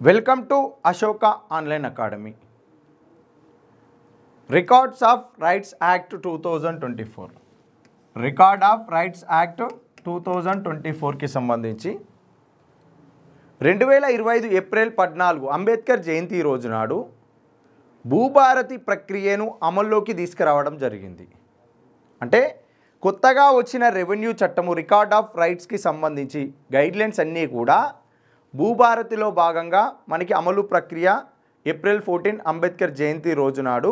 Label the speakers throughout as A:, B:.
A: Welcome to Ashoka online academy. Records of rights act 2024 record of rights act 2024కి సంబంధించి 2025 April 14 Ambedkar జయంతి రోజు నాడు భూభారతి ప్రక్రియను అమల్లోకి తీసుకురావడం జరిగింది. అంటే కొత్తగా వచ్చిన రెవెన్యూ చట్టము రికార్డ్ ఆఫ్ రైట్స్కి సంబంధించి గైడ్లైన్స్ అన్నీ కూడా భూభారతిలో భాగంగా మనకి అమలు ప్రక్రియ ఏప్రిల్ 14 అంబేద్కర్ జయంతి రోజు నాడు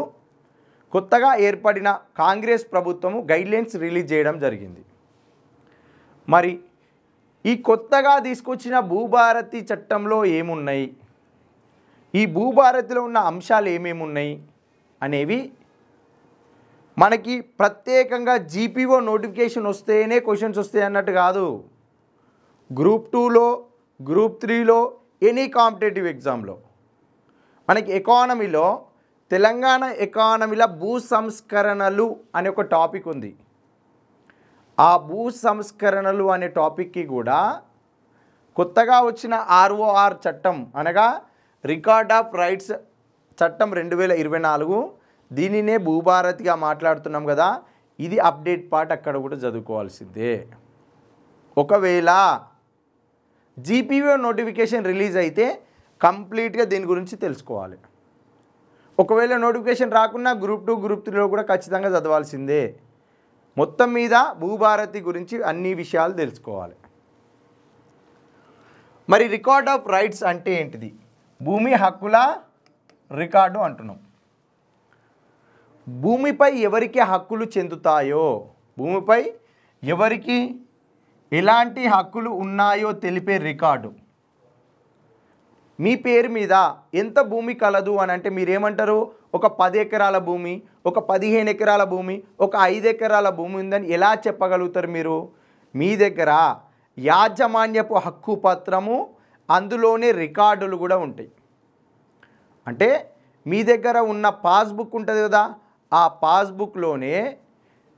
A: కొత్తగా ఏర్పడిన కాంగ్రెస్ ప్రభుత్వము గైడ్లైన్స్ రిలీజ్ చేయడం జరిగింది. మరి ఈ కొత్తగా తీసుకొచ్చిన భూభారతి చట్టంలో ఏమున్నాయి, ఈ భూభారతిలో ఉన్న అంశాలు ఏమేమి ఉన్నాయి అనేవి మనకి ప్రత్యేకంగా జీపీఓ నోటిఫికేషన్ వస్తేనే క్వశ్చన్స్ వస్తాయి అన్నట్టు కాదు. గ్రూప్ 2లో గ్రూప్ 3లో ఎనీ కాంపిటేటివ్ ఎగ్జామ్లో మనకి ఎకానమీలో తెలంగాణ ఎకానమీలో భూ సంస్కరణలు అనే ఒక టాపిక్ ఉంది. ఆ భూ సంస్కరణలు అనే టాపిక్కి కూడా కొత్తగా వచ్చిన ఆర్ఓఆర్ చట్టం అనగా రికార్డ్ ఆఫ్ రైట్స్ చట్టం 2024 దీనినే భూభారతిగా మాట్లాడుతున్నాం కదా, ఇది అప్డేట్ పార్ట్ అక్కడ కూడా చదువుకోవాల్సిందే. ఒకవేళ జీపీఓ నోటిఫికేషన్ రిలీజ్ అయితే కంప్లీట్గా దీని గురించి తెలుసుకోవాలి. ఒకవేళ నోటిఫికేషన్ రాకున్నా గ్రూప్ 2 గ్రూప్ 3లో కూడా ఖచ్చితంగా చదవాల్సిందే. మొత్తం మీద భూభారతి గురించి అన్ని విషయాలు తెలుసుకోవాలి. మరి రికార్డ్ ఆఫ్ రైట్స్ అంటే ఏంటిది? భూమి హక్కుల రికార్డు అంటున్నాం. భూమిపై ఎవరికి హక్కులు చెందుతాయో, భూమిపై ఎవరికి ఎలాంటి హక్కులు ఉన్నాయో తెలిపే రికార్డు. మీ పేరు మీద ఎంత భూమి కలదు అని అంటే మీరేమంటారు? ఒక 10 ఎకరాల భూమి, ఒక 15 ఎకరాల భూమి, ఒక 5 ఎకరాల భూమి ఉందని ఎలా చెప్పగలుగుతారు మీరు? మీ దగ్గర యాజమాన్యపు హక్కు పత్రము, అందులోనే రికార్డులు కూడా ఉంటాయి. అంటే మీ దగ్గర ఉన్న పాస్బుక్ ఉంటుంది కదా, ఆ పాస్బుక్లోనే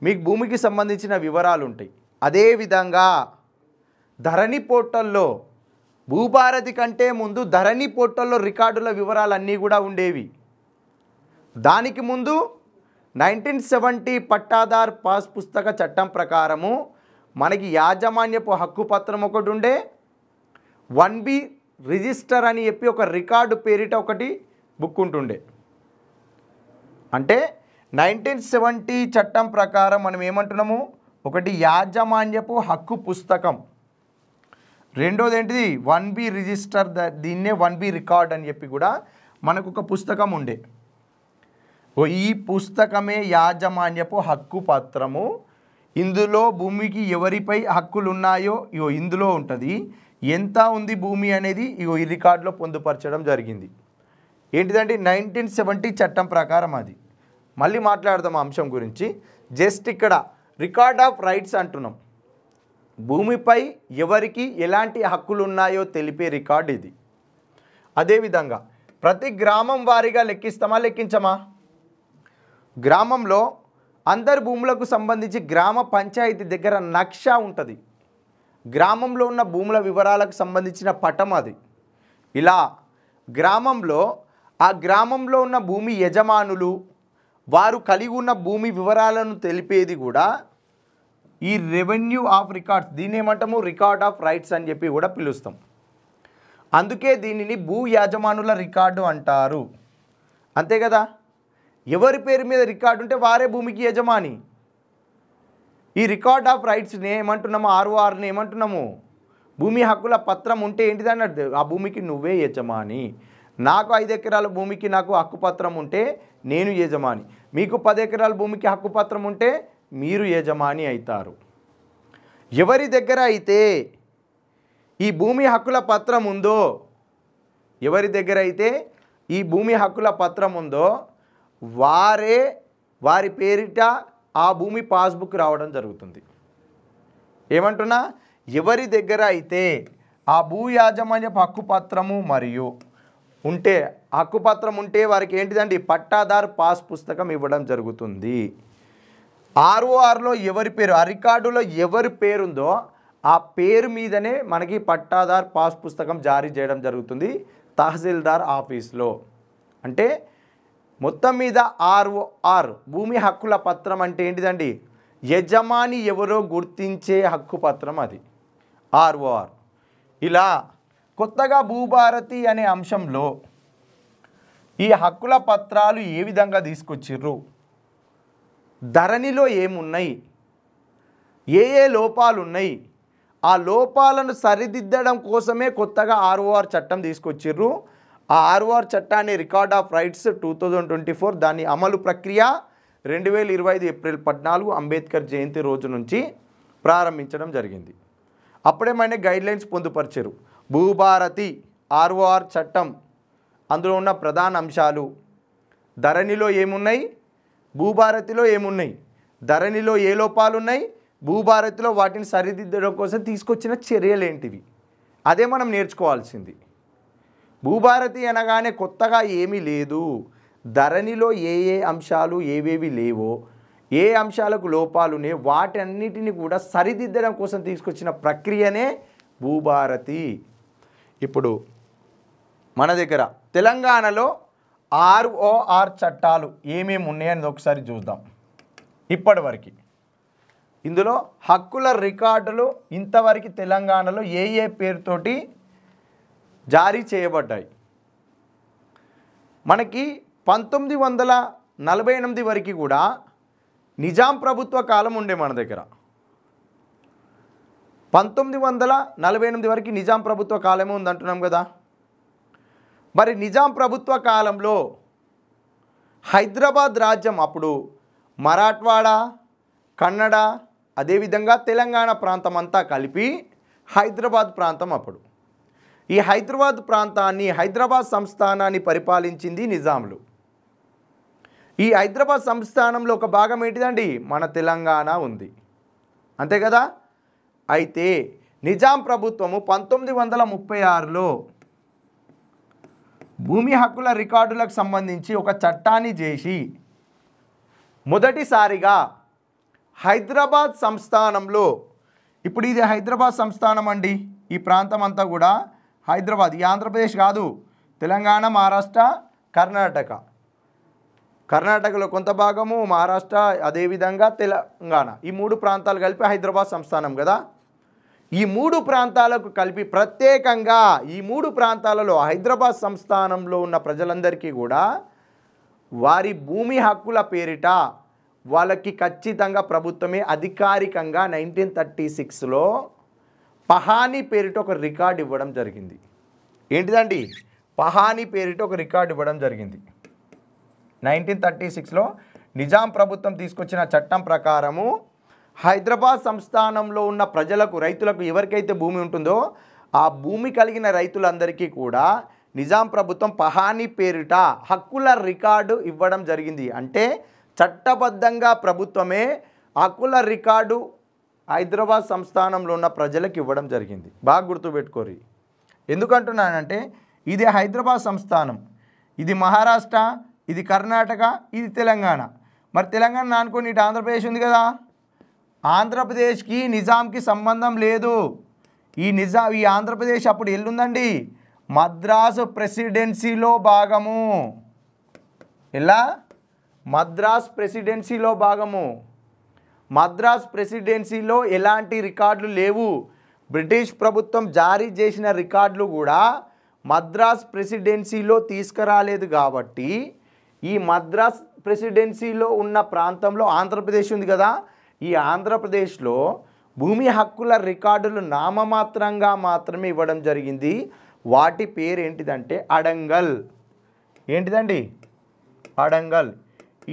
A: మీకు భూమికి సంబంధించిన వివరాలు ఉంటాయి. అదేవిధంగా ధరణి పోర్టల్లో భూభారతి కంటే ముందు ధరణి పోర్టల్లో రికార్డుల వివరాలన్నీ కూడా ఉండేవి. దానికి ముందు 1970 పట్టాదార్ పాస్ పుస్తక చట్టం ప్రకారము మనకి యాజమాన్యపు హక్కు పత్రం ఒకటి ఉండే, 1B రిజిస్టర్ అని చెప్పి ఒక రికార్డు పేరిట ఒకటి బుక్ ఉంటుండే. అంటే 1970 చట్టం ప్రకారం మనం ఏమంటున్నాము? ఒకటి యాజమాన్యపు హక్కు పుస్తకం, రెండోది ఏంటిది? 1B రిజిస్టర్, దీన్నే 1B రికార్డ్ అని చెప్పి కూడా మనకు ఒక పుస్తకం ఉండే. ఈ పుస్తకమే యాజమాన్యపు హక్కు పత్రము. ఇందులో భూమికి ఎవరిపై హక్కులు ఉన్నాయో ఇందులో ఉంటుంది. ఎంత ఉంది భూమి అనేది ఈ రికార్డులో పొందుపరచడం జరిగింది. ఏంటిదంటే 1970 చట్టం ప్రకారం అది. మళ్ళీ మాట్లాడదాం ఆ అంశం గురించి. జస్ట్ ఇక్కడ రికార్డ్ ఆఫ్ రైట్స్ అంటున్నాం. భూమిపై ఎవరికి ఎలాంటి హక్కులు ఉన్నాయో తెలిపే రికార్డు ఇది. అదేవిధంగా ప్రతి గ్రామం వారీగా లెక్కిస్తామా, లెక్కించమా? గ్రామంలో అందరి భూములకు సంబంధించి గ్రామ పంచాయతీ దగ్గర నక్షా ఉంటుంది. గ్రామంలో ఉన్న భూముల వివరాలకు సంబంధించిన పటం అది. ఇలా గ్రామంలో ఆ గ్రామంలో ఉన్న భూమి యజమానులు వారు కలిగి ఉన్న భూమి వివరాలను తెలిపేది కూడా ఈ రెవెన్యూ ఆఫ్ రికార్డ్స్, దీన్ని ఏమంటాము? రికార్డ్ ఆఫ్ రైట్స్ అని చెప్పి కూడా పిలుస్తాం. అందుకే దీనిని భూ యాజమానుల రికార్డు అంటారు. అంతే కదా, ఎవరి పేరు మీద రికార్డు ఉంటే వారే భూమికి యజమాని. ఈ రికార్డ్ ఆఫ్ రైట్స్ని ఏమంటున్నాము? ఆర్ఓఆర్ని ఏమంటున్నాము? భూమి హక్కుల పత్రం ఉంటే ఏంటిది అన్నట్టు, ఆ భూమికి నువ్వే యజమాని. నాకు 5 ఎకరాల భూమికి నాకు హక్కుపత్రం ఉంటే నేను యజమాని, మీకు 10 ఎకరాల భూమికి హక్కుపత్రం ఉంటే మీరు యజమాని అవుతారు. ఎవరి దగ్గర అయితే ఈ భూమి హక్కుల పత్రం ఉందో, ఎవరి దగ్గర అయితే ఈ భూమి హక్కుల పత్రం ఉందో వారి పేరిట ఆ భూమి పాస్బుక్ రావడం జరుగుతుంది. ఏమంటున్నా? ఎవరి దగ్గర అయితే ఆ భూ యాజమాన్యపు హక్కుపత్రము మరియు ఉంటే, హక్కుపత్రం ఉంటే వారికి ఏంటిదండి? పట్టాదార్ పాస్ పుస్తకం ఇవ్వడం జరుగుతుంది. ఆర్ఓఆర్లో ఎవరి పేరు, ఆ రికార్డులో ఎవరి పేరుందో ఆ పేరు మీదనే మనకి పట్టాదార్ పాస్ పుస్తకం జారీ చేయడం జరుగుతుంది. తహసీల్దార్ ఆఫీస్లో. అంటే మొత్తం మీద ఆర్ఓఆర్ భూమి హక్కుల పత్రం అంటే ఏంటిదండి? యజమాని ఎవరో గుర్తించే హక్కు పత్రం, అది ఆర్ఓఆర్. ఇలా కొత్తగా భూభారతి అనే అంశంలో ఈ హక్కుల పత్రాలు ఏ విధంగా తీసుకొచ్చిర్రు, ధరణిలో ఏమున్నాయి, ఏ లోపాలు ఉన్నాయి, ఆ లోపాలను సరిదిద్దడం కోసమే కొత్తగా ఆర్ఓఆర్ చట్టం తీసుకొచ్చిర్రు. ఆ ఆర్ఓఆర్ చట్టాన్ని రికార్డ్ ఆఫ్ రైట్స్ 2024 దాని అమలు ప్రక్రియ 2025 ఏప్రిల్ 14 అంబేద్కర్ జయంతి రోజు నుంచి ప్రారంభించడం జరిగింది. అప్పుడేమైనా గైడ్లైన్స్ పొందుపరిచారు. భూభారతి ఆర్ఓఆర్ చట్టం, అందులో ఉన్న ప్రధాన అంశాలు, ధరణిలో ఏమున్నాయి, భూభారతిలో ఏమున్నాయి, ధరణిలో ఏ లోపాలు ఉన్నాయి, భూభారతిలో వాటిని సరిదిద్దడం కోసం తీసుకొచ్చిన చర్యలు ఏంటివి, అదే మనం నేర్చుకోవాల్సింది. భూభారతి అనగానే కొత్తగా ఏమీ లేదు. ధరణిలో ఏ అంశాలు ఏవేవి లేవో, ఏ అంశాలకు లోపాలు ఉన్నాయో వాటన్నిటిని కూడా సరిదిద్దడం కోసం తీసుకొచ్చిన ప్రక్రియనే భూభారతి. ఇప్పుడు మన దగ్గర తెలంగాణలో ఆర్ఓఆర్ చట్టాలు ఏమేమి ఉన్నాయని ఒకసారి చూద్దాం. ఇప్పటివరకు ఇందులో హక్కుల రికార్డులు ఇంతవరకు తెలంగాణలో ఏ పేరుతోటి జారీ చేయబడ్డాయి. మనకి 1948 వరకు కూడా నిజాం ప్రభుత్వ కాలం ఉండే మన దగ్గర. 1948 వరకు నిజాం ప్రభుత్వ కాలమే ఉందంటున్నాం కదా. మరి నిజాం ప్రభుత్వ కాలంలో హైదరాబాద్ రాజ్యం, అప్పుడు మరాఠ్వాడా, కన్నడ, అదేవిధంగా తెలంగాణ ప్రాంతం అంతా కలిపి హైదరాబాద్ ప్రాంతం. అప్పుడు ఈ హైదరాబాద్ ప్రాంతాన్ని, హైదరాబాద్ సంస్థానాన్ని పరిపాలించింది నిజాంలు. ఈ హైదరాబాద్ సంస్థానంలో ఒక భాగం ఏంటిదండి? మన తెలంగాణ ఉంది, అంతే కదా. అయితే నిజాం ప్రభుత్వము 1936లో భూమి హక్కుల రికార్డులకు సంబంధించి ఒక చట్టాన్ని చేసి మొదటిసారిగా హైదరాబాద్ సంస్థానంలో, ఇప్పుడు ఇది హైదరాబాద్ సంస్థానం అండి, ఈ ప్రాంతం అంతా కూడా హైదరాబాద్, ఈ ఆంధ్రప్రదేశ్ కాదు, తెలంగాణ, మహారాష్ట్ర, కర్ణాటకలో కొంత భాగము, మహారాష్ట్ర, అదేవిధంగా తెలంగాణ, ఈ 3 ప్రాంతాలు కలిపి హైదరాబాద్ సంస్థానం కదా. ఈ 3 ప్రాంతాలకు కలిపి ప్రత్యేకంగా ఈ 3 ప్రాంతాలలో హైదరాబాద్ సంస్థానంలో ఉన్న ప్రజలందరికీ కూడా వారి భూమి హక్కుల పేరిట వాళ్ళకి ఖచ్చితంగా ప్రభుత్వమే అధికారికంగా 1936లో పహానీ పేరిట ఒక రికార్డు ఇవ్వడం జరిగింది. ఏంటిదండి? పహానీ పేరిట ఒక రికార్డు ఇవ్వడం జరిగింది. 1936లో నిజాం ప్రభుత్వం తీసుకొచ్చిన చట్టం ప్రకారము హైదరాబాద్ సంస్థానంలో ఉన్న ప్రజలకు, రైతులకు, ఎవరికైతే భూమి ఉంటుందో ఆ భూమి కలిగిన రైతులందరికీ కూడా నిజాం ప్రభుత్వం పహానీ పేరిట హక్కుల రికార్డు ఇవ్వడం జరిగింది. అంటే చట్టబద్ధంగా ప్రభుత్వమే హక్కుల రికార్డు హైదరాబాద్ సంస్థానంలో ఉన్న ప్రజలకు ఇవ్వడం జరిగింది. బాగా గుర్తుపెట్టుకోరు. ఎందుకంటున్నానంటే ఇది హైదరాబాద్ సంస్థానం, ఇది మహారాష్ట్ర, ఇది కర్ణాటక, ఇది తెలంగాణ. మరి తెలంగాణ అనుకోని ఇటు ఆంధ్రప్రదేశ్ ఉంది కదా. ఆంధ్రప్రదేశ్కి నిజాంకి సంబంధం లేదు. ఈ ఆంధ్రప్రదేశ్ అప్పుడు ఎల్లుందండి, మద్రాసు ప్రెసిడెన్సీలో భాగము. ఎలా? మద్రాస్ ప్రెసిడెన్సీలో భాగము. మద్రాస్ ప్రెసిడెన్సీలో ఎలాంటి రికార్డులు లేవు. బ్రిటిష్ ప్రభుత్వం జారీ చేసిన రికార్డులు కూడా మద్రాస్ ప్రెసిడెన్సీలో తీసుకురాలేదు. కాబట్టి ఈ మద్రాస్ ప్రెసిడెన్సీలో ఉన్న ప్రాంతంలో ఆంధ్రప్రదేశ్ ఉంది కదా, ఈ ఆంధ్రప్రదేశ్లో భూమి హక్కుల రికార్డులు నామమాత్రంగా మాత్రమే ఇవ్వడం జరిగింది. వాటి పేరు ఏంటిదంటే అడంగల్. ఏంటిదండి? అడంగల్.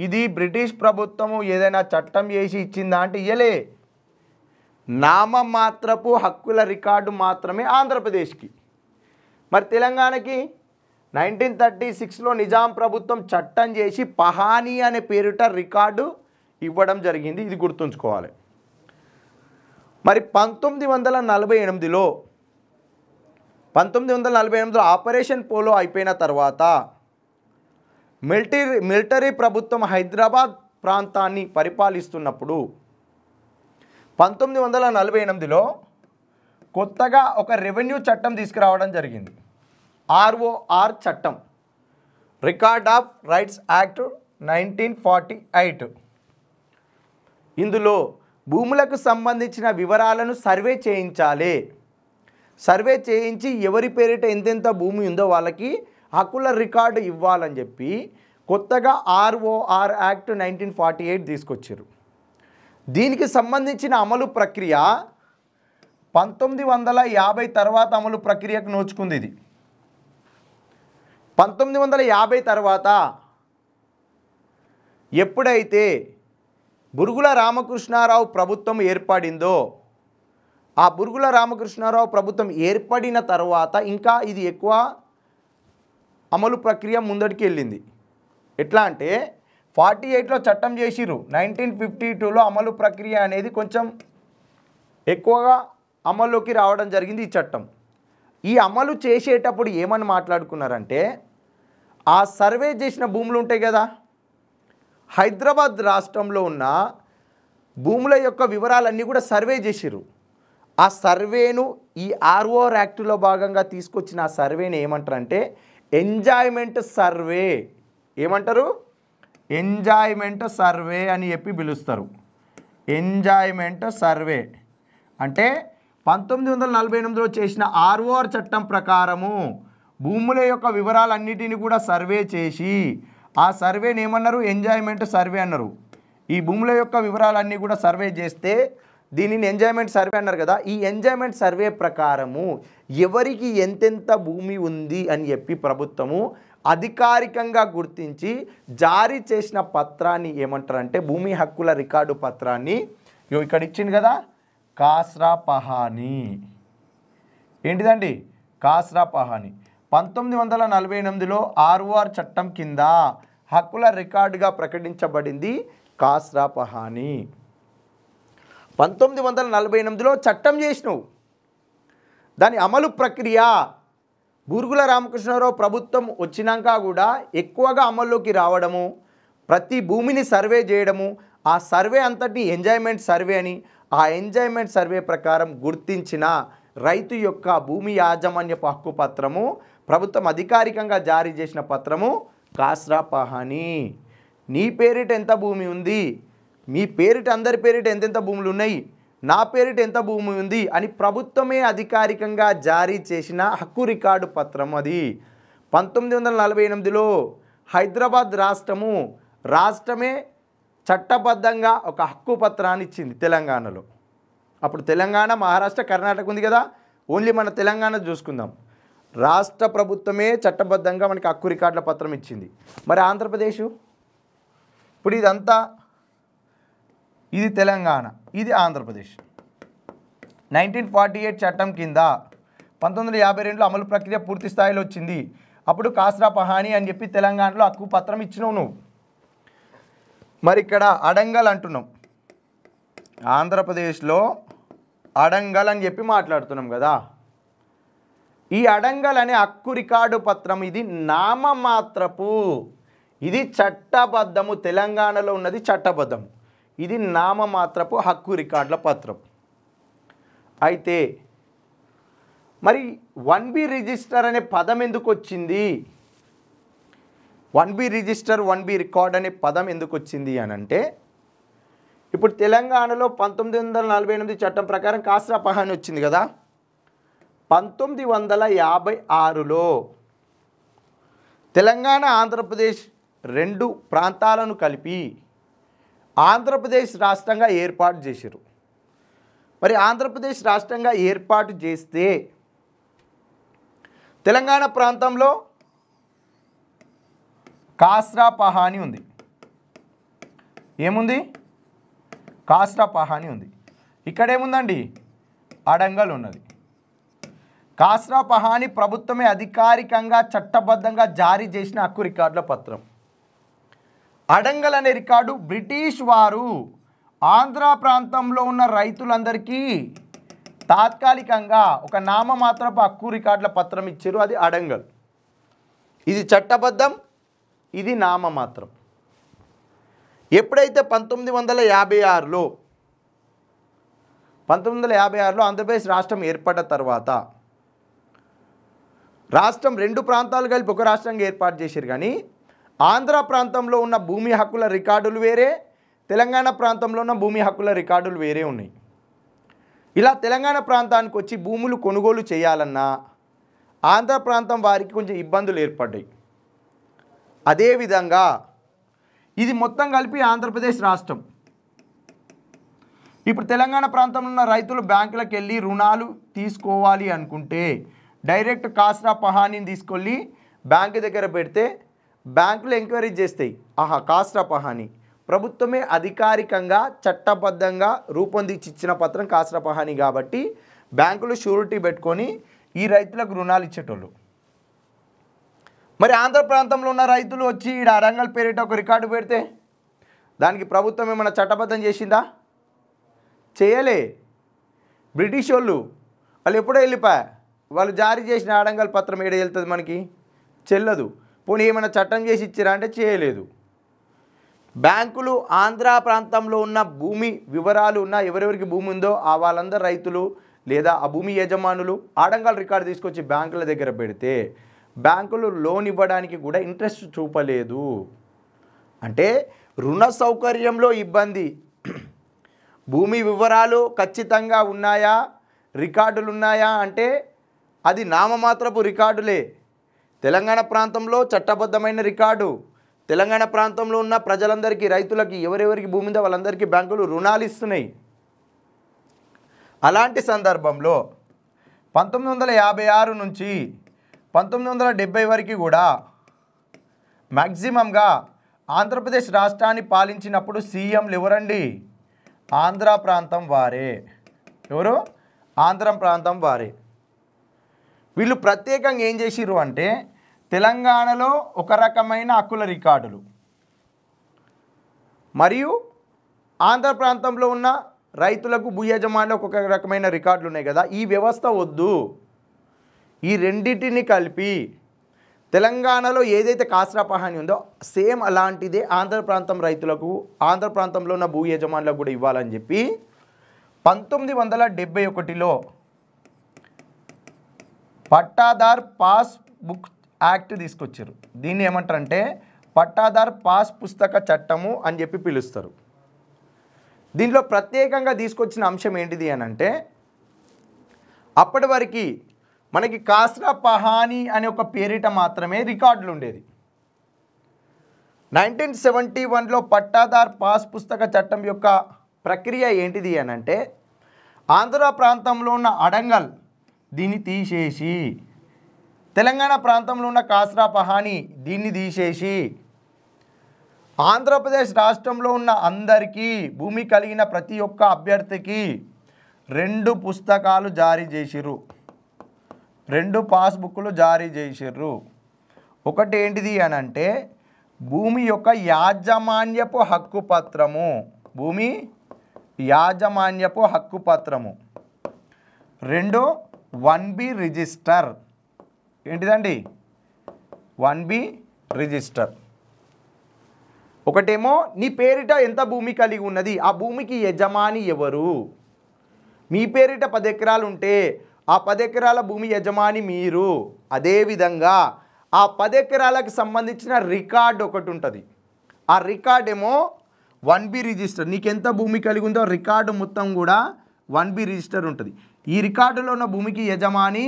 A: ఇది బ్రిటిష్ ప్రభుత్వము ఏదైనా చట్టం చేసి ఇచ్చిందా అంటే ఇయ్యలే. నామమాత్రపు హక్కుల రికార్డు మాత్రమే ఆంధ్రప్రదేశ్కి. మరి తెలంగాణకి 1936లో నిజాం ప్రభుత్వం చట్టం చేసి పహానీ అనే పేరిట రికార్డు ఇవ్వడం జరిగింది. ఇది గుర్తుంచుకోవాలి. మరి 1948లో ఆపరేషన్ పోలో అయిపోయిన తర్వాత మిలిటరీ ప్రభుత్వం హైదరాబాద్ ప్రాంతాన్ని పరిపాలిస్తున్నప్పుడు 1948లో కొత్తగా ఒక రెవెన్యూ చట్టం తీసుకురావడం జరిగింది. ఆర్ఓఆర్ చట్టం, రికార్డ్ ఆఫ్ రైట్స్ యాక్ట్ 1948. ఇందులో భూములకు సంబంధించిన వివరాలను సర్వే చేయించాలి. సర్వే చేయించి ఎవరి పేరిట ఎంతెంత భూమి ఉందో వాళ్ళకి హక్కుల రికార్డు ఇవ్వాలని చెప్పి కొత్తగా ఆర్ఓఆర్ యాక్ట్ 1948 తీసుకొచ్చారు. దీనికి సంబంధించిన అమలు ప్రక్రియ 1950 తర్వాత అమలు ప్రక్రియకు నోచుకుంది. ఇది 1950 తర్వాత ఎప్పుడైతే బురుగుల రామకృష్ణారావు ప్రభుత్వం ఏర్పడిందో, ఆ బురుగుల రామకృష్ణారావు ప్రభుత్వం ఏర్పడిన తర్వాత ఇంకా ఇది ఎక్కువ అమలు ప్రక్రియ ముందటికి వెళ్ళింది. ఎట్లా అంటే 48లో చట్టం చేసిరు, 1952లో అమలు ప్రక్రియ అనేది కొంచెం ఎక్కువగా అమల్లోకి రావడం జరిగింది ఈ చట్టం. ఈ అమలు చేసేటప్పుడు ఏమని మాట్లాడుకున్నారంటే, ఆ సర్వే చేసిన భూములు ఉంటాయి కదా, హైదరాబాద్ రాష్ట్రంలో ఉన్న భూముల యొక్క వివరాలన్నీ కూడా సర్వే చేసిరు. ఆ సర్వేను ఈ ఆర్ఓఆర్ యాక్ట్లో భాగంగా తీసుకొచ్చిన ఆ సర్వేని ఏమంటారంటే ఎంజాయ్మెంట్ సర్వే. ఏమంటారు? ఎంజాయ్మెంట్ సర్వే అని చెప్పి పిలుస్తారు. ఎంజాయ్మెంట్ సర్వే అంటే 1948లో చేసిన ఆర్ఓఆర్ చట్టం ప్రకారము భూముల యొక్క వివరాలన్నిటిని కూడా సర్వే చేసి ఆ సర్వేని ఏమన్నారు? ఎంజాయ్మెంట్ సర్వే అన్నారు. ఈ భూముల యొక్క వివరాలన్నీ కూడా సర్వే చేస్తే దీనిని ఎంజాయ్మెంట్ సర్వే అన్నారు కదా. ఈ ఎంజాయ్మెంట్ సర్వే ప్రకారము ఎవరికి ఎంతెంత భూమి ఉంది అని చెప్పి ప్రభుత్వము అధికారికంగా గుర్తించి జారీ చేసిన పత్రాన్ని ఏమంటారంటే భూమి హక్కుల రికార్డు పత్రాన్ని ఇక్కడ ఇచ్చింది కదా, కాస్రా పహానీ. ఏంటిదండి? కాస్రా పహానీ. 1948లో ఆర్ఓఆర్ చట్టం కింద హక్కుల రికార్డుగా ప్రకటించబడింది కాస్రా పహానీ. 1948లో చట్టం చేసినావు, దాని అమలు ప్రక్రియ బూరుగుల రామకృష్ణారావు ప్రభుత్వం వచ్చినాక కూడా ఎక్కువగా అమల్లోకి రావడము, ప్రతి భూమిని సర్వే చేయడము, ఆ సర్వే అంతటి ఎంజాయ్మెంట్ సర్వే అని, ఆ ఎంజాయ్మెంట్ సర్వే ప్రకారం గుర్తించిన రైతు యొక్క భూమి యాజమాన్యపు హక్కు పత్రము ప్రభుత్వం అధికారికంగా జారీ చేసిన పత్రము కాస్రా పహానీ. నీ పేరిట ఎంత భూమి ఉంది, మీ పేరిట అందరి పేరిట ఎంతెంత భూములు ఉన్నాయి, నా పేరిట ఎంత భూమి ఉంది అని ప్రభుత్వమే అధికారికంగా జారీ చేసిన హక్కు రికార్డు పత్రం అది. 1948లో హైదరాబాద్ రాష్ట్రమే చట్టబద్ధంగా ఒక హక్కు పత్రాన్ని ఇచ్చింది తెలంగాణలో. అప్పుడు తెలంగాణ, మహారాష్ట్ర, కర్ణాటక ఉంది కదా, ఓన్లీ మన తెలంగాణ చూసుకుందాం. రాష్ట్ర ప్రభుత్వమే చట్టబద్ధంగా మనకి హక్కు రికార్డుల పత్రం ఇచ్చింది. మరి ఆంధ్రప్రదేశ్, ఇప్పుడు ఇదంతా ఇది తెలంగాణ, ఇది ఆంధ్రప్రదేశ్. 1948 చట్టం కింద 1952లో అమలు ప్రక్రియ పూర్తి స్థాయిలో వచ్చింది. అప్పుడు కాస్రా పహానీ అని చెప్పి తెలంగాణలో హక్కు పత్రం ఇచ్చినావు నువ్వు. మరి ఇక్కడ అడంగల్ అంటున్నాం, ఆంధ్రప్రదేశ్లో అడంగల్ అని చెప్పి మాట్లాడుతున్నాం కదా. ఈ అడంగల్ అనే హక్కు రికార్డు పత్రం ఇది నామమాత్రపు, ఇది చట్టబద్ధము. తెలంగాణలో ఉన్నది చట్టబద్ధము, ఇది నామమాత్రపు హక్కు రికార్డుల పత్రం. అయితే మరి 1B రిజిస్టర్ అనే పదం ఎందుకు వచ్చింది? 1B రిజిస్టర్, 1B రికార్డ్ అనే పదం ఎందుకు వచ్చింది అని అంటే, ఇప్పుడు తెలంగాణలో 1948 చట్టం ప్రకారం కాస్రా పహానీ వచ్చింది కదా. 1956లో తెలంగాణ, ఆంధ్రప్రదేశ్ రెండు ప్రాంతాలను కలిపి ఆంధ్రప్రదేశ్ రాష్ట్రంగా ఏర్పాటు చేశారు. మరి ఆంధ్రప్రదేశ్ రాష్ట్రంగా ఏర్పాటు చేస్తే తెలంగాణ ప్రాంతంలో కాస్రా పహానీ ఉంది. ఏముంది? కాస్రా పహానీ ఉంది. ఇక్కడ ఏముందండి? అడంగల్ ఉన్నది. కాస్రా పహానీ ప్రభుత్వమే అధికారికంగా చట్టబద్ధంగా జారీ చేసిన హక్కు రికార్డుల పత్రం. అడంగల్ అనే రికార్డు బ్రిటిష్ వారు ఆంధ్ర ప్రాంతంలో ఉన్న రైతులందరికీ తాత్కాలికంగా ఒక నామమాత్రపు హక్కు రికార్డుల పత్రం ఇచ్చారు, అది అడంగల్. ఇది చట్టబద్ధం, ఇది నామమాత్రం. ఎప్పుడైతే 1956లో ఆంధ్రప్రదేశ్ రాష్ట్రం ఏర్పడ్డ తర్వాత రాష్ట్రం రెండు ప్రాంతాలు కలిపి ఒక రాష్ట్రంగా ఏర్పాటు చేశారు. కానీ ఆంధ్ర ప్రాంతంలో ఉన్న భూమి హక్కుల రికార్డులు వేరే, తెలంగాణ ప్రాంతంలో ఉన్న భూమి హక్కుల రికార్డులు వేరే ఉన్నాయి. ఇలా తెలంగాణ ప్రాంతానికి వచ్చి భూములు కొనుగోలు చేయాలన్నా ఆంధ్ర ప్రాంతం వారికి కొంచెం ఇబ్బందులు ఏర్పడ్డాయి. అదేవిధంగా ఇది మొత్తం కలిపి ఆంధ్రప్రదేశ్ రాష్ట్రం. ఇప్పుడు తెలంగాణ ప్రాంతంలో ఉన్న రైతులు బ్యాంకులకు వెళ్ళి రుణాలు తీసుకోవాలి అనుకుంటే డైరెక్ట్ కాస్రా పహానీని తీసుకెళ్ళి బ్యాంకు దగ్గర పెడితే బ్యాంకులు ఎంక్వైరీ చేస్తాయి. ఆహా, కాస్రా పహానీ ప్రభుత్వమే అధికారికంగా చట్టబద్ధంగా రూపొందించి ఇచ్చిన పత్రం కాస్రా పహానీ కాబట్టి బ్యాంకులు షూరిటీ పెట్టుకొని ఈ రైతులకు రుణాలు ఇచ్చేటోళ్ళు. మరి ఆంధ్ర ప్రాంతంలో ఉన్న రైతులు వచ్చి ఈడ అరంగల్ పేరిట ఒక రికార్డు పెడితే దానికి ప్రభుత్వం ఏమైనా చట్టబద్ధం చేసిందా? చేయలే. బ్రిటిష్ వాళ్ళు ఎప్పుడో వెళ్ళిపోయా, వాళ్ళు జారీ చేసిన అడంగల్ పత్రం ఏడ వెళ్తుంది మనకి? చెల్లదు. పోనీ ఏమైనా చట్టం చేసి ఇచ్చారా అంటే చేయలేదు. బ్యాంకులు ఆంధ్ర ప్రాంతంలో ఉన్న భూమి వివరాలు ఉన్న ఎవరెవరికి భూమి ఉందో ఆ వాళ్ళందరూ రైతులు లేదా ఆ భూమి యజమానులు ఆడంగల్ రికార్డు తీసుకొచ్చి బ్యాంకుల దగ్గర పెడితే బ్యాంకులు లోన్ ఇవ్వడానికి కూడా ఇంట్రెస్ట్ చూపలేదు. అంటే రుణ సౌకర్యంలో ఇబ్బంది. భూమి వివరాలు ఖచ్చితంగా ఉన్నాయా, రికార్డులు ఉన్నాయా అంటే అది నామమాత్రపు రికార్డులే. తెలంగాణ ప్రాంతంలో చట్టబద్ధమైన రికార్డు, తెలంగాణ ప్రాంతంలో ఉన్న ప్రజలందరికీ రైతులకి ఎవరెవరికి భూమి ఉందో వాళ్ళందరికీ బ్యాంకులు రుణాలు ఇస్తున్నాయి. అలాంటి సందర్భంలో 1956 నుంచి 1970 వరకు కూడా మ్యాక్సిమంగా ఆంధ్రప్రదేశ్ రాష్ట్రాన్ని పాలించినప్పుడు సీఎంలు ఎవరండి? ఆంధ్ర ప్రాంతం వారే. ఎవరు? ఆంధ్ర ప్రాంతం వారే. వీళ్ళు ప్రత్యేకంగా ఏం చేసిర్రు అంటే తెలంగాణలో ఒక రకమైన హక్కుల రికార్డులు మరియు ఆంధ్ర ప్రాంతంలో ఉన్న రైతులకు భూ యజమానులకు ఒక రకమైన రికార్డులు ఉన్నాయి కదా, ఈ వ్యవస్థ వద్దు. ఈ రెండింటిని కలిపి తెలంగాణలో ఏదైతే కాస్రా పహానీ ఉందో సేమ్ అలాంటిదే ఆంధ్ర ప్రాంతం రైతులకు ఆంధ్ర ప్రాంతంలో ఉన్న భూ యజమానులకు కూడా ఇవ్వాలని చెప్పి 1971లో పట్టాదార్ పాస్ బుక్ యాక్ట్ తీసుకొచ్చారు. దీన్ని ఏమంటారంటే పట్టాదార్ పాస్ పుస్తక చట్టము అని చెప్పి పిలుస్తారు. దీంట్లో ప్రత్యేకంగా తీసుకొచ్చిన అంశం ఏంటిది అని అంటే అప్పటి వరకు మనకి కాస్రా పహానీ అనే ఒక పేరిట మాత్రమే రికార్డులు ఉండేది. 1971లో పట్టాదార్ పాస్ పుస్తక చట్టం యొక్క ప్రక్రియ ఏంటిది అని అంటే ఆంధ్ర ప్రాంతంలో ఉన్న అడంగల్ దీన్ని తీసేసి తెలంగాణ ప్రాంతంలో ఉన్న కాస్రా పహానీ దీన్ని తీసేసి ఆంధ్రప్రదేశ్ రాష్ట్రంలో ఉన్న అందరికీ భూమి కలిగిన ప్రతి ఒక్క అభ్యర్థికి 2 పుస్తకాలు జారీ చేసిర్రు, 2 పాస్బుక్లు జారీ చేసిర్రు. ఒకటి ఏంటిది అని అంటే భూమి యొక్క యాజమాన్యపు హక్కు పత్రము, భూమి యాజమాన్యపు హక్కు పత్రము. 2 1B రిజిస్టర్. ఏంటిదండి? 1B register. ఒకటేమో నీ పేరిట ఎంత భూమి కలిగి ఉన్నది, ఆ భూమికి యజమాని ఎవరు. మీ పేరిట 10 ఎకరాలు ఉంటే ఆ 10 ఎకరాల భూమి యజమాని మీరు. అదేవిధంగా ఆ 10 ఎకరాలకు సంబంధించిన రికార్డు ఒకటి ఉంటుంది. ఆ రికార్డ్ ఏమో 1B రిజిస్టర్. నీకు ఎంత భూమి కలిగి ఉందో రికార్డు మొత్తం కూడా 1B రిజిస్టర్ ఉంటుంది. ఈ రికార్డులో ఉన్న భూమికి యజమాని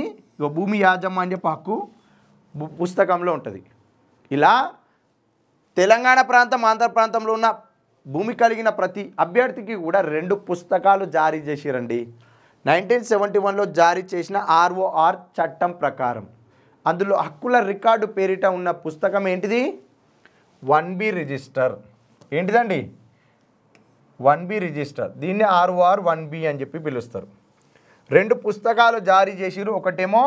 A: భూమి యాజమాన్యపు హక్కు పుస్తకంలో ఉంటుంది. ఇలా తెలంగాణ ప్రాంతం ఆంధ్ర ప్రాంతంలో ఉన్న భూమి కలిగిన ప్రతి అభ్యర్థికి కూడా 2 పుస్తకాలు జారీ చేసిరండి. 1971లో జారీ చేసిన ROR చట్టం ప్రకారం అందులో హక్కుల రికార్డు పేరిట ఉన్న పుస్తకం ఏంటిది? 1B register. ఏంటిదండి? 1B register. దీన్ని ROR 1B అని చెప్పి పిలుస్తారు. 2 పుస్తకాలు జారీ చేసిరు. ఒకటేమో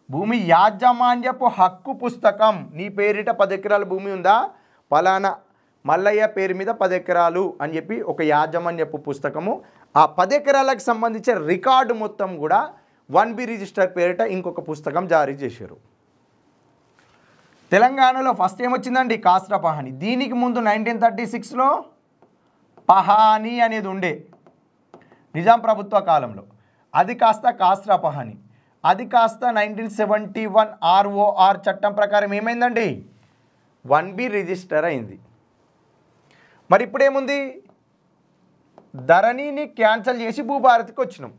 A: భూమి యాజమాన్యపు హక్కు పుస్తకం. నీ పేరిట 10 ఎకరాల భూమి ఉందా, పలానా మల్లయ్య పేరు మీద 10 ఎకరాలు అని చెప్పి ఒక యాజమాన్యపు పుస్తకము. ఆ 10 ఎకరాలకు సంబంధించిన రికార్డు మొత్తం కూడా 1B రిజిస్టర్ పేరిట ఇంకొక పుస్తకం జారీ చేశారు. తెలంగాణలో ఫస్ట్ ఏమొచ్చిందండి? కాస్రా పహానీ. దీనికి ముందు 1936లో పహానీ అనేది ఉండే నిజాం ప్రభుత్వ కాలంలో, అది కాస్త కాస్రా పహానీ. అది కాస్త 1971 ROR చట్టం ప్రకారం ఏమైందండి 1B రిజిస్టర్ అయింది. మరి ఇప్పుడు ఏముంది, ధరణిని క్యాన్సల్ చేసి భూభారతికి వచ్చినాం.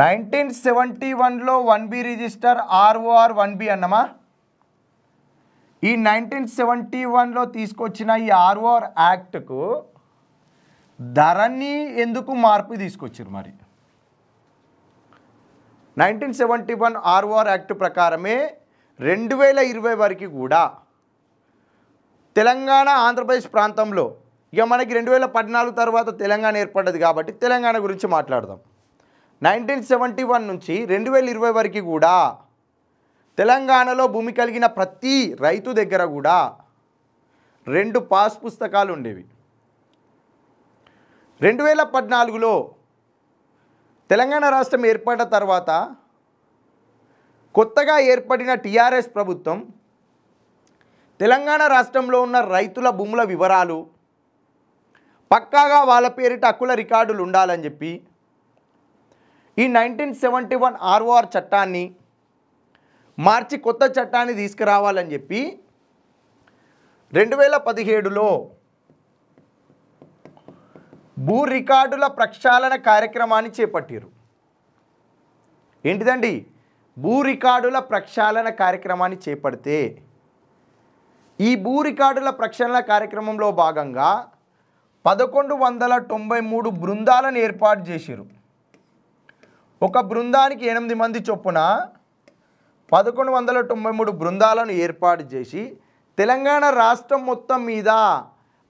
A: 1971లో 1B రిజిస్టర్ ROR 1B అన్నమా. ఈ 1971లో తీసుకొచ్చిన ఈ ROR యాక్ట్కు ధరణి ఎందుకు మార్పు తీసుకొచ్చారు? మరి 1971 ROR యాక్ట్ ప్రకారమే 2020 వరకు కూడా తెలంగాణ ఆంధ్రప్రదేశ్ ప్రాంతంలో, ఇక మనకి 2014 తర్వాత తెలంగాణ ఏర్పడ్డది కాబట్టి తెలంగాణ గురించి మాట్లాడదాం. 1971 నుంచి 2020 వరకు కూడా తెలంగాణలో భూమి కలిగిన ప్రతి రైతు దగ్గర కూడా 2 పాస్ పుస్తకాలు ఉండేవి. 2014లో తెలంగాణ రాష్ట్రం ఏర్పడిన తర్వాత కొత్తగా ఏర్పడిన టీఆర్ఎస్ ప్రభుత్వం తెలంగాణ రాష్ట్రంలో ఉన్న రైతుల భూముల వివరాలు పక్కాగా వాళ్ళ పేరిట హక్కుల రికార్డులు ఉండాలని చెప్పి ఈ 1971 ROR చట్టాన్ని మార్చి కొత్త చట్టాన్ని తీసుకురావాలని చెప్పి 2017లో భూ రికార్డుల ప్రక్షాళన కార్యక్రమాన్ని చేపట్టారు. ఏంటిదండి? భూ రికార్డుల ప్రక్షాళన కార్యక్రమాన్ని చేపడితే ఈ భూ రికార్డుల ప్రక్షాళన కార్యక్రమంలో భాగంగా 1193 బృందాలను ఏర్పాటు చేశారు. ఒక బృందానికి 8 మంది చొప్పున 1193 బృందాలను ఏర్పాటు చేసి తెలంగాణ రాష్ట్రం మొత్తం మీద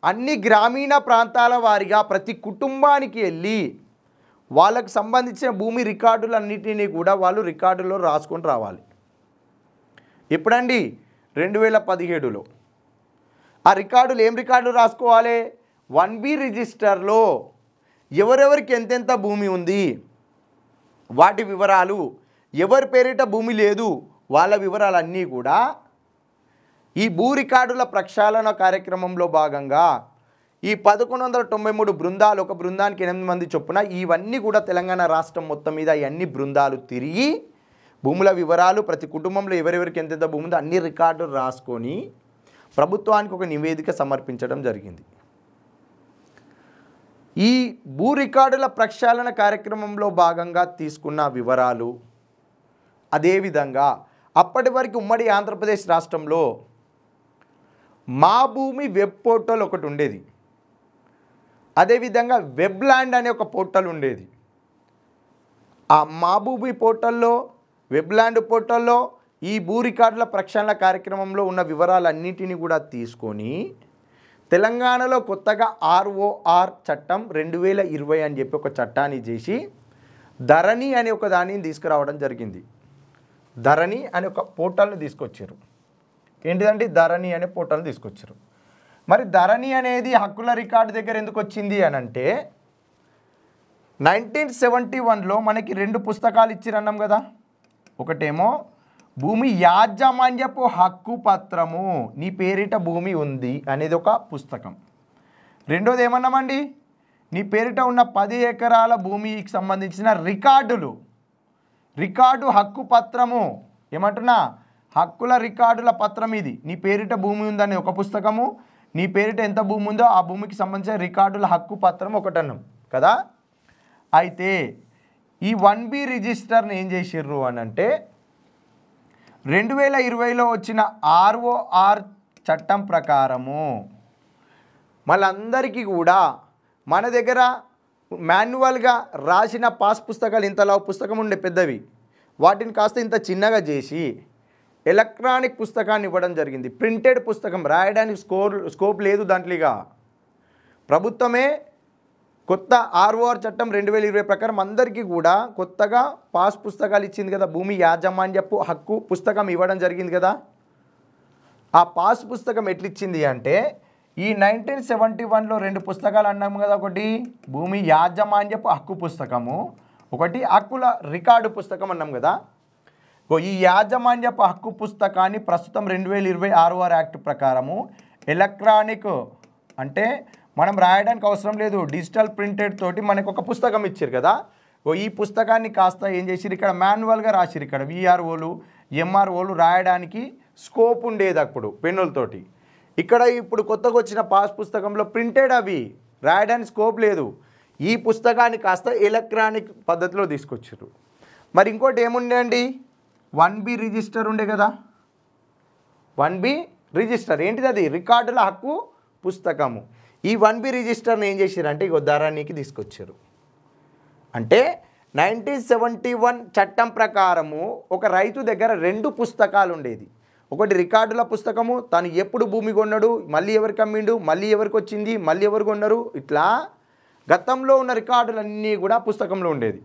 A: అన్ని గ్రామీణ ప్రాంతాల వారిగా ప్రతి కుటుంబానికి వెళ్ళి వాళ్ళకు సంబంధించిన భూమి రికార్డులన్నిటినీ కూడా వాళ్ళు రికార్డులో రాసుకొని రావాలి. ఎప్పుడండి? 2017లో. ఆ రికార్డులు ఏం రికార్డులు రాసుకోవాలి? 1B రిజిస్టర్లో ఎవరెవరికి ఎంతెంత భూమి ఉంది, వాటి వివరాలు, ఎవరి పేరిట భూమి లేదు వాళ్ళ వివరాలన్నీ కూడా ఈ భూ రికార్డుల ప్రక్షాళన కార్యక్రమంలో భాగంగా ఈ 1193 బృందాలు, ఒక బృందానికి 8 మంది చొప్పున, ఇవన్నీ కూడా తెలంగాణ రాష్ట్రం మొత్తం మీద ఈ అన్ని బృందాలు తిరిగి భూముల వివరాలు, ప్రతి కుటుంబంలో ఎవరెవరికి ఎంతెంత భూమి ఉందో అన్ని రికార్డులు రాసుకొని ప్రభుత్వానికి ఒక నివేదిక సమర్పించడం జరిగింది. ఈ భూ రికార్డుల ప్రక్షాళన కార్యక్రమంలో భాగంగా తీసుకున్న వివరాలు, అదేవిధంగా అప్పటి వరకు ఉమ్మడి ఆంధ్రప్రదేశ్ రాష్ట్రంలో మా భూమి వెబ్ పోర్టల్ ఒకటి ఉండేది. అదేవిధంగా వెబ్ ల్యాండ్ అనే ఒక పోర్టల్ ఉండేది. ఆ మా భూమి పోర్టల్లో, వెబ్ ల్యాండ్ పోర్టల్లో ఈ భూ రికార్డుల ప్రక్షాళన కార్యక్రమంలో ఉన్న వివరాలన్నింటినీ కూడా తీసుకొని తెలంగాణలో కొత్తగా ROR చట్టం 2020 అని చెప్పి ఒక చట్టాన్ని చేసి ధరణి అనే ఒక దానిని తీసుకురావడం జరిగింది. ధరణి అనే ఒక పోర్టల్ని తీసుకొచ్చారు. ఏంటిదంటే ధరణి అనే పోర్టల్ని తీసుకొచ్చారు. మరి ధరణి అనేది హక్కుల రికార్డు దగ్గర ఎందుకు వచ్చింది అని అంటే 1971లో మనకి 2 పుస్తకాలు ఇచ్చిరన్నాం కదా. ఒకటేమో భూమి యాజమాన్యపు హక్కు పత్రము, నీ పేరిట భూమి ఉంది అనేది ఒక పుస్తకం. రెండోది ఏమన్నామండి? నీ పేరిట ఉన్న 10 ఎకరాల భూమికి సంబంధించిన రికార్డు హక్కు పత్రము, ఏమంటున్నా హక్కుల రికార్డుల పత్రం ఇది. నీ పేరిట భూమి ఉందని ఒక పుస్తకము, నీ పేరిట ఎంత భూమి ఉందో ఆ భూమికి సంబంధించిన రికార్డుల హక్కు పత్రం ఒకటి అన్నాం కదా. అయితే ఈ 1B రిజిస్టర్ని ఏం చేసిర్రు అని అంటే 2020లో వచ్చిన ROR చట్టం ప్రకారము మళ్ళందరికీ కూడా మన దగ్గర మాన్యువల్గా రాసిన పాస్ పుస్తకాలు ఇంతలా పుస్తకం ఉండే పెద్దవి, వాటిని కాస్త ఇంత చిన్నగా చేసి ఎలక్ట్రానిక్ పుస్తకాన్ని ఇవ్వడం జరిగింది. ప్రింటెడ్ పుస్తకం రాయడానికి స్కోప్ లేదు దాంట్లోగా. ప్రభుత్వమే కొత్త ROR చట్టం 2020 ప్రకారం అందరికీ కూడా కొత్తగా పాస్ పుస్తకాలు ఇచ్చింది కదా, భూమి యాజమాన్యపు హక్కు పుస్తకం ఇవ్వడం జరిగింది కదా. ఆ పాస్ పుస్తకం ఎట్లిచ్చింది అంటే ఈ 1971లో 2 పుస్తకాలు అన్నాము కదా. ఒకటి భూమి యాజమాన్యపు హక్కు పుస్తకము, ఒకటి హక్కుల రికార్డు పుస్తకం అన్నాం కదా. ఈ యాజమాన్యపు హక్కు పుస్తకాన్ని ప్రస్తుతం 2020 ROR యాక్ట్ ప్రకారము ఎలక్ట్రానిక్ అంటే మనం రాయడానికి అవసరం లేదు, డిజిటల్ ప్రింటెడ్ తోటి మనకు ఒక పుస్తకం ఇచ్చారు కదా. ఈ పుస్తకాన్ని కాస్త ఏం చేసిరు ఇక్కడ మాన్యువల్గా రాసిరు. ఇక్కడ విఆర్ఓలు ఎంఆర్ఓలు రాయడానికి స్కోప్ ఉండేది అప్పుడు పెన్నులతోటి. ఇక్కడ ఇప్పుడు కొత్తగా వచ్చిన పాస్ పుస్తకంలో ప్రింటెడ్ అవి రాయడానికి స్కోప్ లేదు. ఈ పుస్తకాన్ని కాస్త ఎలక్ట్రానిక్ పద్ధతిలో తీసుకొచ్చారు. మరి ఇంకోటి ఏముండే అండి, 1B రిజిస్టర్ ఉండే కదా. 1B రిజిస్టర్ ఏంటిది, అది రికార్డుల హక్కు పుస్తకము. ఈ 1B రిజిస్టర్ని ఏం చేశారంటే ఇగో ధరణికి తీసుకొచ్చారు. అంటే 1971 చట్టం ప్రకారము ఒక రైతు దగ్గర 2 పుస్తకాలు ఉండేది. ఒకటి రికార్డుల పుస్తకము, తను ఎప్పుడు భూమి కొన్నాడు, మళ్ళీ ఎవరికి అమ్మిండు, మళ్ళీ ఎవరికి వచ్చింది, మళ్ళీ ఎవరు కొన్నారు, ఇట్లా గతంలో ఉన్న రికార్డులన్నీ కూడా పుస్తకంలో ఉండేది.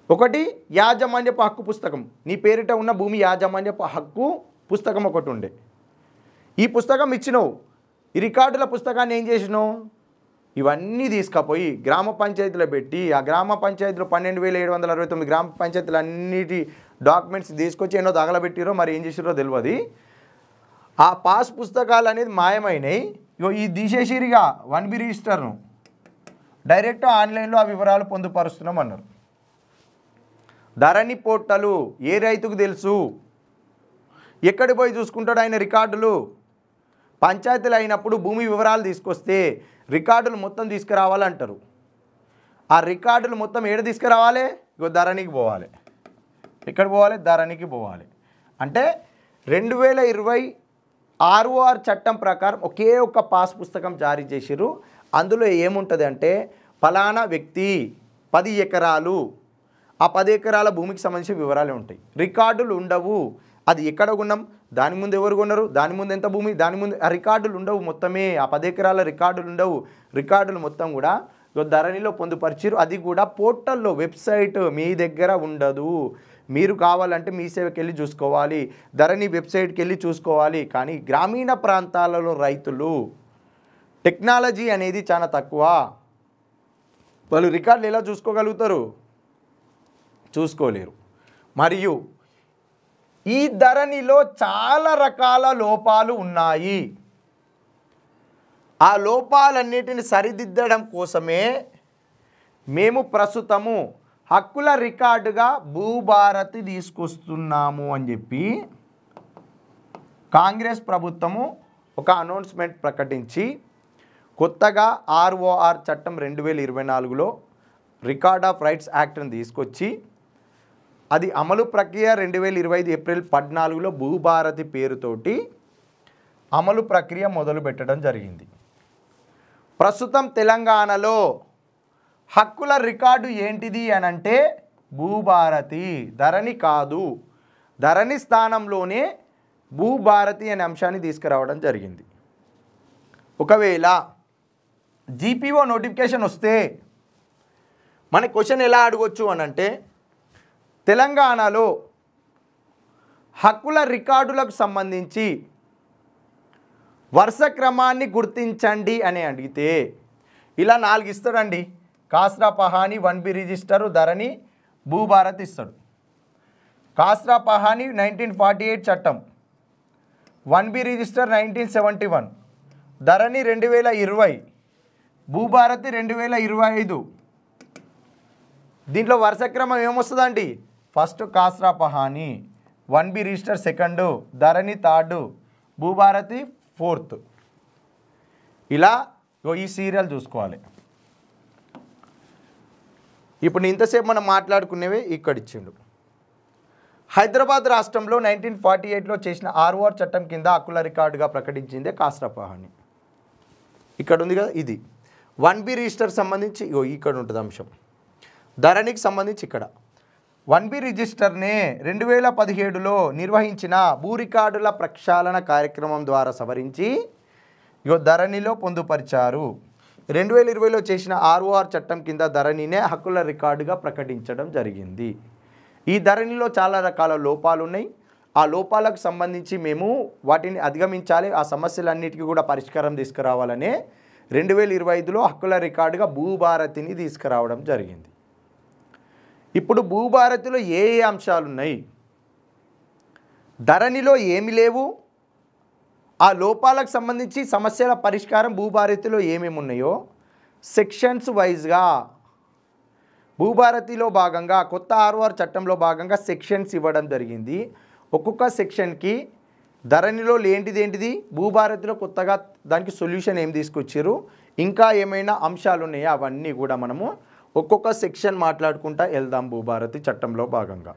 A: ఒకటి యాజమాన్యపు హక్కు పుస్తకం, నీ పేరిట ఉన్న భూమి యాజమాన్యపు హక్కు పుస్తకం ఒకటి ఉండే. ఈ పుస్తకం ఇచ్చినావు, ఈ రికార్డుల పుస్తకాన్ని ఏం చేసినావు, ఇవన్నీ తీసుకుపోయి గ్రామ పంచాయతీలో పెట్టి ఆ గ్రామ పంచాయతీలో 12,769 గ్రామ పంచాయతీలు అన్నిటి డాక్యుమెంట్స్ తీసుకొచ్చి ఎన్నో తగలబెట్టిరో మరి ఏం చేసిరో తెలియదు. ఆ పాస్ పుస్తకాలు అనేది మాయమైనాయి. ఇగో ఈ తీసేసిరిగా 1B రిజిస్టర్ను డైరెక్ట్ ఆన్లైన్లో ఆ వివరాలు పొందుపరుస్తున్నాం అన్నారు. ధరణి పోర్టలు ఏ రైతుకు తెలుసు, ఎక్కడి పోయి చూసుకుంటాడు ఆయన రికార్డులు. పంచాయతీలు అయినప్పుడు భూమి వివరాలు తీసుకొస్తే రికార్డులు మొత్తం తీసుకురావాలంటారు. ఆ రికార్డులు మొత్తం ఏడ తీసుకురావాలి, ఇగో ధరణికి పోవాలి. ఎక్కడ పోవాలి, ధరణికి పోవాలి. అంటే 2020 ROR చట్టం ప్రకారం ఒకే ఒక్క పాస్ పుస్తకం జారీ చేసిరు. అందులో ఏముంటుంది అంటే ఫలానా వ్యక్తి 10 ఎకరాలు, ఆ 10 ఎకరాల భూమికి సంబంధించిన వివరాలు ఉంటాయి, రికార్డులు ఉండవు. అది ఎక్కడ కొన్నాం, దాని ముందు ఎవరు కొన్నారు, దాని ముందు ఎంత భూమి, దాని ముందు ఆ రికార్డులు ఉండవు. మొత్తమే ఆ 10 ఎకరాల రికార్డులు ఉండవు. రికార్డులు మొత్తం కూడా ధరణిలో పొందుపరిచారు. అది కూడా పోర్టల్లో, వెబ్సైట్ మీ దగ్గర ఉండదు. మీరు కావాలంటే మీ సేవకి వెళ్ళి చూసుకోవాలి, ధరణి వెబ్సైట్కి వెళ్ళి చూసుకోవాలి. కానీ గ్రామీణ ప్రాంతాలలో రైతులు టెక్నాలజీ అనేది చాలా తక్కువ. వాళ్ళు రికార్డులు ఎలా చూసుకోగలుగుతారు, చూసుకోలేరు. మరియు ఈ ధరణిలో చాలా రకాల లోపాలు ఉన్నాయి. ఆ లోపాలన్నిటిని సరిదిద్దడం కోసమే మేము ప్రస్తుతము హక్కుల రికార్డుగా భూభారతి తీసుకొస్తున్నాము అని చెప్పి కాంగ్రెస్ ప్రభుత్వము ఒక అనౌన్స్మెంట్ ప్రకటించి కొత్తగా ROR చట్టం 2024లో రికార్డ్ ఆఫ్ రైట్స్ యాక్ట్ని తీసుకొచ్చి అది అమలు ప్రక్రియ 2025 ఏప్రిల్ 14లో భూభారతి పేరుతోటి అమలు ప్రక్రియ మొదలు పెట్టడం జరిగింది. ప్రస్తుతం తెలంగాణలో హక్కుల రికార్డు ఏంటిది అనంటే భూభారతి, ధరణి కాదు. ధరణి స్థానంలోనే భూభారతి అనే అంశాన్ని తీసుకురావడం జరిగింది. ఒకవేళ GPO నోటిఫికేషన్ వస్తే మన క్వశ్చన్ ఎలా అడగొచ్చు అనంటే తెలంగాణలో హక్కుల రికార్డులకు సంబంధించి వరుస క్రమాన్ని గుర్తించండి అని అడిగితే ఇలా 4 ఇస్తాడండి. కాస్రా పహాని 1B రిజిస్టరు, ధరణి, భూభారతి ఇస్తాడు. కాస్రా పహాని 1948 చట్టం, 1B రిజిస్టర్ 1971, ధరణి 2020, భూభారతి 2025. దీంట్లో వరుస క్రమం ఏమొస్తుందండి, ఫస్ట్ కాస్రా పహాని, 1B రిజిస్టర్ సెకండ్, ధరణి థర్డ్, భూభారతి ఫోర్త్. ఇలా ఈ సీరియల్ చూసుకోవాలి. ఇప్పుడు ఇంతసేపు మనం మాట్లాడుకునేవి ఇక్కడ ఇచ్చిండు. హైదరాబాద్ రాష్ట్రంలో 1948లో చేసిన ROR చట్టం కింద హక్కుల రికార్డుగా ప్రకటించిందే కాస్రా పహాని. ఇక్కడ ఉంది కదా, ఇది 1B రిజిస్టర్ సంబంధించి ఇక్కడ ఉంటుంది అంశం. ధరణికి సంబంధించి ఇక్కడ 1B రిజిస్టర్నే 2017లో నిర్వహించిన భూ రికార్డుల ప్రక్షాళన కార్యక్రమం ద్వారా సవరించి ధరణిలో పొందుపరిచారు. 2020లో చేసిన ROR చట్టం కింద ధరణినే హక్కుల రికార్డుగా ప్రకటించడం జరిగింది. ఈ ధరణిలో చాలా రకాల లోపాలు ఉన్నాయి. ఆ లోపాలకు సంబంధించి మేము వాటిని అధిగమించాలి, ఆ సమస్యలన్నిటికీ కూడా పరిష్కారం తీసుకురావాలనే 2025లో హక్కుల రికార్డుగా భూభారతిని తీసుకురావడం జరిగింది. ఇప్పుడు భూభారతిలో ఏ ఏ అంశాలు ఉన్నాయి, ధరణిలో ఏమి లేవు, ఆ లోపాలకు సంబంధించి సమస్యల పరిష్కారం భూభారతిలో ఏమేమి ఉన్నాయో సెక్షన్స్ వైజ్గా భూభారతిలో భాగంగా కొత్త ROR చట్టంలో భాగంగా సెక్షన్స్ ఇవ్వడం జరిగింది. ఒక్కొక్క సెక్షన్కి ధరణిలో ఏంటిది భూభారతిలో కొత్తగా దానికి సొల్యూషన్ ఏం తీసుకొచ్చారు, ఇంకా ఏమైనా అంశాలు ఉన్నాయో అవన్నీ కూడా మనము ఒక్కొక్క సెక్షన్ మాట్లాడుకుంటా వెళ్దాం భూభారతి చట్టంలో భాగంగా.